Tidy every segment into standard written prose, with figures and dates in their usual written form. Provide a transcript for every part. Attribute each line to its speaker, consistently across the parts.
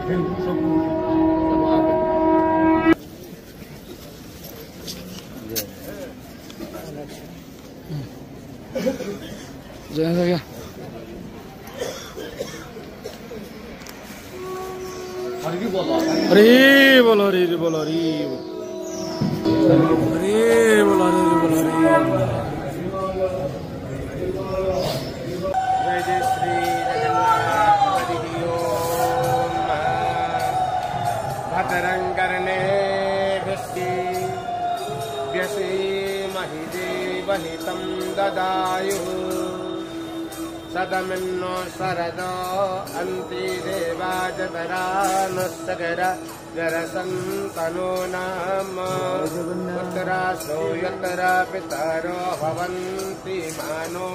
Speaker 1: जय क्या
Speaker 2: हरी बोलो
Speaker 1: हरी बोलो हरी बोलो हरी हरी बोलो हरी बोलो हरी।
Speaker 2: जय जय श्री जगन्नाथ हरि ओम। भद्रं कर्णेभिर्यसेमहि देवहितं ददायुः सदमिन्नो शरदो अन्ति देवाजतरानुस्सगर जरसन्तनो नाम उत्तरासो यत्र पितरो भवन्ति मानो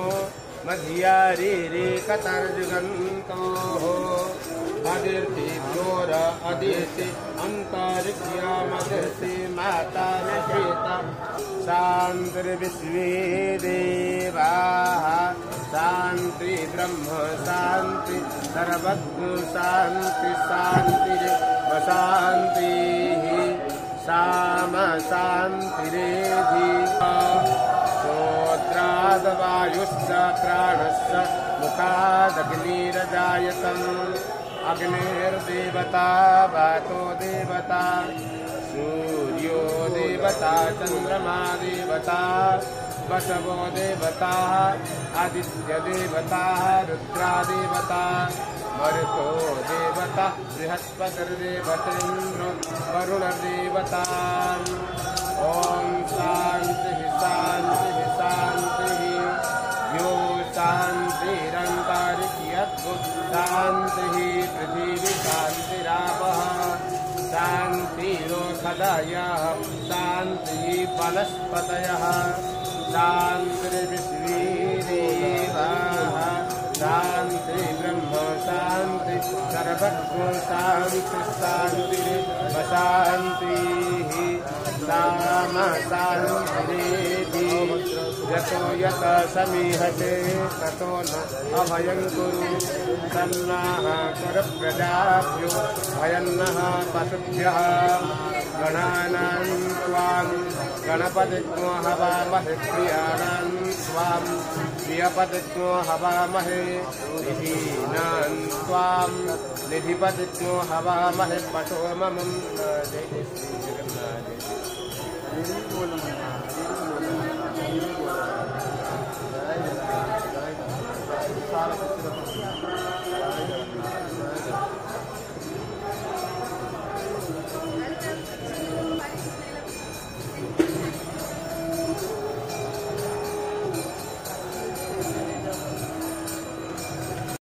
Speaker 2: मध्यारीरे कतर्जुगन्तोः अदिर्तिभ्योर अदिति अन्तरिक्ष्यामदिति माता निषेता शान्तिर्विश्वे देवाः शान्ति ब्रह्म शान्ति सर्वज्ञ शान्ति शान्तिरेव शान्तिः साम शान्तिरेधि श्रोत्राद्वायुश्च प्राणश्च मुखादग्निरजायतम् अग्निर्देवता वातो देवता सूर्यो देवता चन्द्रमा देवता वसवो देवता आदित्य देवता रुद्रा देवता मरुतो देवता बृहस्पतिर्देवतेन्द्रो वरुणदेवता। ओम शांति शांति शांति यो शांतिरन्तरिक्षं शांति पृथिवी शांतिरापः शान्तिरोषधयः शान्तिः वनस्पतयः शान्तिर्विश्वे देवाः शान्ति ब्रह्म शान्ति सर्वज्ञ शान्ति शान्तिरेव शान्तिः साम शान्तिरेधि यतो यत समीहते ततो न अभयं कुरु तन्नः कुरु प्रजाभ्यो भयं नः पशुभ्यः गणानां त्वां गणपतिं हवामहे प्रियाणां त्वां प्रियपतिं हवामहे निधीनां त्वां निधिपतिं हवामहे पशो मम। जय श्री जगन्नाथ।